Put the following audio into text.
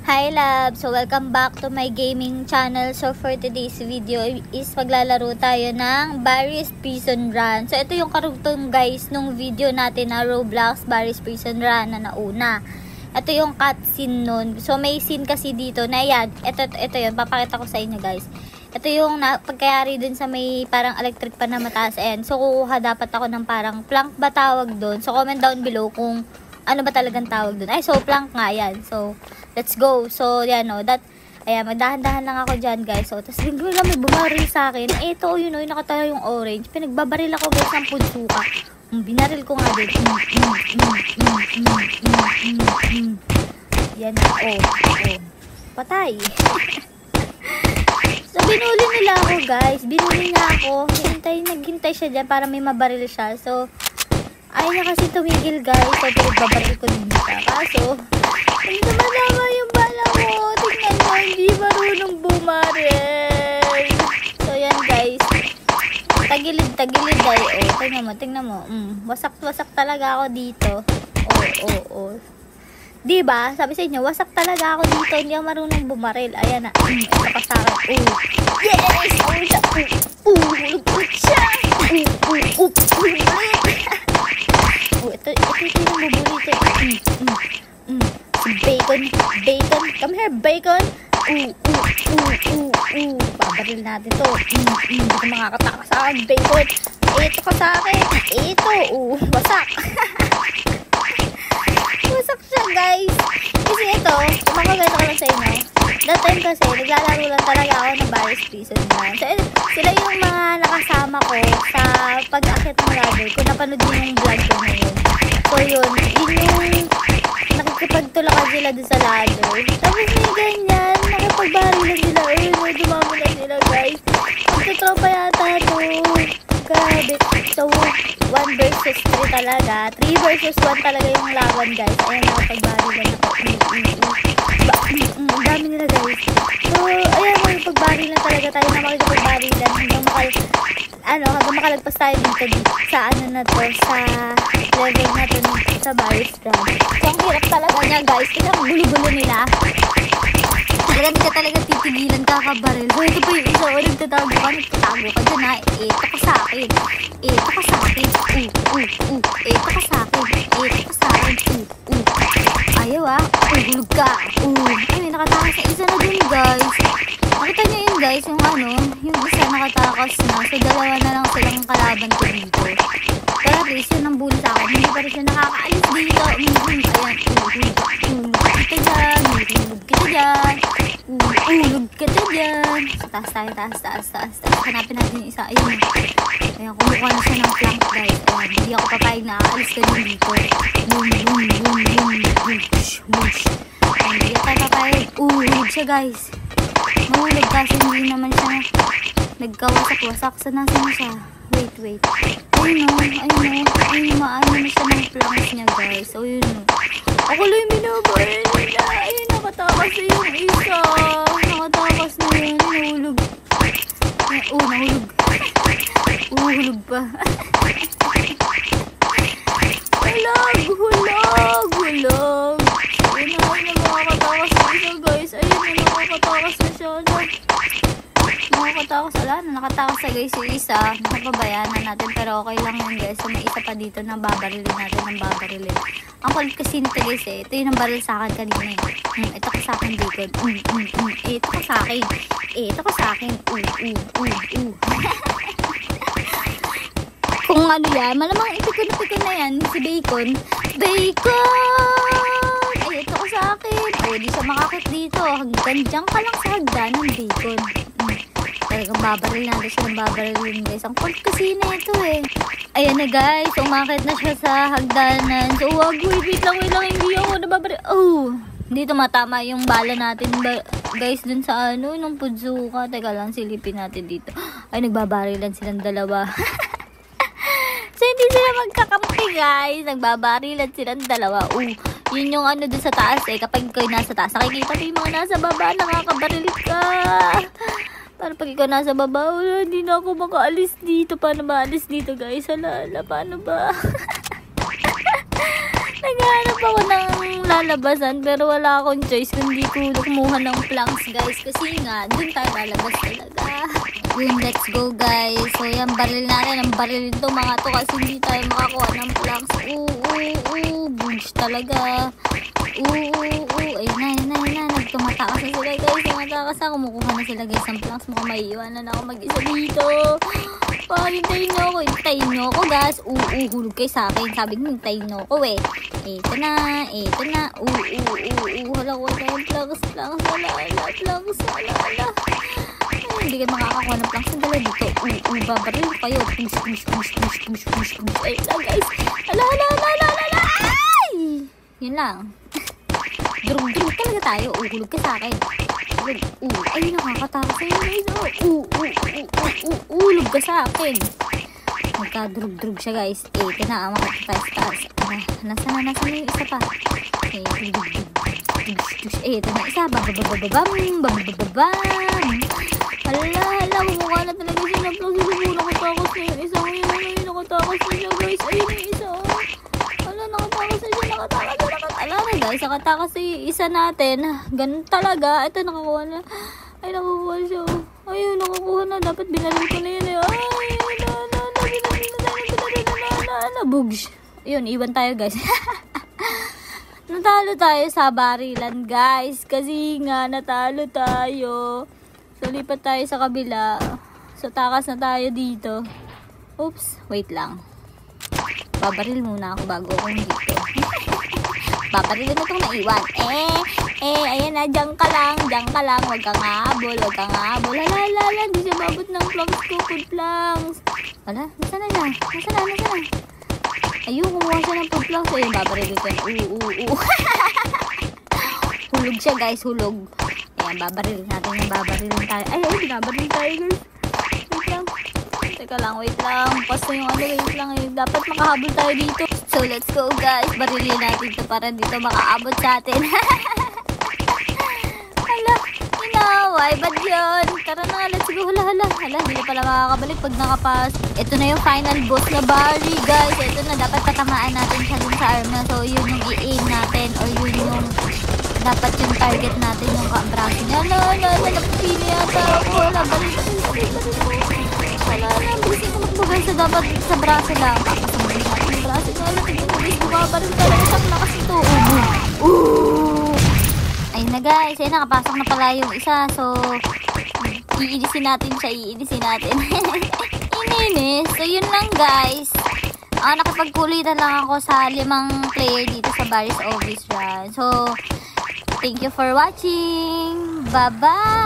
Hi love! So welcome back to my gaming channel. So for today's video is maglalaro tayo ng Barry's Prison Run. So ito yung karugtong guys nung video natin na Roblox Barry's Prison Run na nauna. Ito yung cutscene nun. So may scene kasi dito na yan. Ito yun. Papakita ko sa inyo guys. Ito yung pagkayari dun sa may parang electric pa na mataas. And so kukuha dapat ako ng parang plank ba tawag dun. So comment down below kung ano ba talagang tawag dun. Ay so plank nga yan. So let's go. So, yan o. Ayan, magdahan-dahan lang ako dyan, guys. So, tapos bigla may bumaril sa akin. Ito, yun o, yung nakatayo yung orange. Pinagbabaril ako, guys, ng punsuka. Binaril ko nga din. Yan na, patay. So, binuli nila ako, guys. Binuli niya ako. Naghintay siya dyan para may mabaril siya. So, ayaw niya kasi tumigil, guys. So, pinagbabaril ko din siya. Kaso, hindi naman yung bala ko. Tingnan mo, hindi marunong bumaril. So, yan guys. Tagilid ay. Tingnan mo. Wasak talaga ako dito. Diba? Sabi sa inyo, wasak talaga ako dito. Hindi ako marunong bumaril. Ayan na. Ito pa sa akin. Yes! Hulog siya! Ito yung bubuli ito. Bacon. Come here, bacon. Babaril natin to. Hindi ko makakatakas sa akin, bacon. Ito ka sa akin. Ito. Wasak. Wasak siya, guys. Kasi ito, makaganda ko lang sa inyo. That time kasi, naglalaro lang talaga ako ng Barry's Prison Run. So, sila yung mga nakasama ko sa pag-akit ng ladder. Kung napanood nyo yung vlog ko ngayon. So, yun yung nakikipagtulakan sila dun sa ladder. Tapos may ganyan, nakipagbarilan sila. May dumamo na sila, guys. Magtutropa yata to. Grabe. So, 1 versus 3 talaga. 3 versus 1 talaga yung laban, guys. Ayan, nakapagbarilan ako. Ang dami nila, guys. So, ayan, makipagbarilan talaga tayo na makipagbarilan hanggang makalagpas tayo dito sa na to, sa level natin sa Barry's Run. So, ang hirap talaga niya, guys. Kasi ang gulo-gulo nila. Hindi ka talaga titigilan kakabaril. So, ito po yung isa. O, nagtatago ka dyan ha. Ito ka sa akin. Ayaw ha. Hulog ka. Ay, may nakatakas sa isa na dun, guys. Nakita nyo yun, guys, yung isa nakatakas na. So, dalawa na lang silang kalaban ko dito. Kaya, guys, yun ang bully sa akin. Hindi pa rin siya nakakaalis dito. Ayan, hulog kita dyan. Taas tayo. Hanapin natin yung isa. Ayun. Ayan, kumukuha na siya ng plank, guys. Ayan, hindi ako papayag na aalis ka din dito. Ayan, hindi ka papayag. Hulog siya, guys. Mahulog kasi hindi naman siya nagkawasak-wasak. Saan siya? Wait. Ayun, maano na siya ng planks niya, guys. So, yun. Ako lang yung binabaril nila. Ayun, nakatakas na yung isa. Nakatakas na yun. Nahulog. Hulog pa. Hulog. Ayun na makakatakas na isa, guys. Ayun na nakatakas na siya. Nakatakas na guys yung isa. Napabayanan natin pero okay lang yun, guys. So may isa pa dito na babarilin natin ng babarilin. Ang kulit kasi nito, guys, ito yung nabaril sa akin kanina. Ito ka sa akin, bacon. Ito ka sa akin. Kung ano yan, malamang ipikon na yan si bacon. Ay, ito ka sa akin. Di siya makakit dito. Hanggang dyan ka lang sa hagdanan, bacon. Talagang babaril natin siya ng babarilin, guys. Ang kulit kasi na ito Ayan na, guys. Umakit na siya sa hagdanan. So, wait lang. Hindi ako nababaril. Dito matama yung bala natin, guys, dun sa nung Pudzuka. Teka lang, silipin natin dito. Ay, nagbabarilan silang dalawa. So, hindi sila magkakampi, guys. Nagbabarilan silang dalawa. Yun yung dun sa taas kapag ikaw nasa taas, nakikita mo yung mga nasa baba, nakakabaril ka. Para pag ikaw nasa baba, hindi na ako makaalis dito. Paano maalis dito, guys? Paano ba? Naghahanap ako ng lalabasan pero wala akong choice kundi ko kumuha ng planks guys. Kasi nga, dun tayo lalabas talaga. Yun, let's go guys. So yan, baril natin. Ang baril to mga to kasi hindi tayo makakuha ng planks. Bugs talaga. Ayun na. Nagtumatakas na sila guys. Tumatakas na. Kumukuha na sila guys ng planks. Mukhang may iwanan ako mag-isa dito. Hintayin nyo ako guys. Hulog kayo sa akin. Sabi nyo, hintayin nyo ako eh. Ito na. Hala ko tayong planks. Wala. Hindi kayo makakakuha ng planks. Ang dala dito. Babaril kayo. Push. Ayun na guys. Hala. Ay! Yun lang. Drug talaga tayo. Hulog ka sa akin. Ay, nakakatakot sa'yo guys. Hulog ka sa akin. Magka-drug siya guys. Ito na, makatatas. Nasaan na yung isa pa? Ito na isa. Babababam. Hala, kumukha na talaga siya ng plug. Nakatakot na yung isa. Nakatakot na siya guys. Ayun yung isa. Hala, nakatakot na siya. Ala na guys, nakatakas yung isa natin. Ganun talaga. Ito, nakakuha na. Ay, nakakuha siya. Ayun, nakakuha na. Dapat binalik ko na yun. Bugs. Ayun, iwan tayo guys. Natalo tayo sa barilan guys. Kasi nga, natalo tayo. So, lipat tayo sa kabila. So, takas na tayo dito. Oops, wait lang. Babaril muna ako bago ako dito. Babaril na itong naiwan. Ayan na, diyan ka lang. Huwag kang habol. Hala, hindi siya babot ng planks ko. Food planks. Wala, nasa na. Ayun, kumuha siya ng food planks. Ayun, babaril ito. Hulog siya guys, hulog. Ayan, babaril natin yung babarilin tayo. Ay, binabaril tayo guys. Wait lang. Pasto yung wait lang. Dapat makahabol tayo dito. So, let's go guys. Barilin natin ito para dito makaabot sa atin. Hala, inaway. Ba't yun? Tara na, let's go. Hala. Hindi na pala makakabalik pag nakapas. Ito na yung final boss na Barry guys. Ito na, dapat patamaan natin siya dun sa arm na. So, yun yung i-aim natin. O yun yung dapat yung target natin yung kabraso niya. Napapili yata ako. Wala, bilisin ko magbagay sa dapat sa braso lang. Papasamunin natin yung braso niya. Tingin mo, bumabaril talaga sa lakas ito. Ayun na guys. Ayun, nakapasok na pala yung isa. So, iinisin natin siya. Ininis. So, yun lang guys. Nakapagkulitan lang ako sa 5 player dito sa Barry's Office Run. So, thank you for watching. Bye-bye!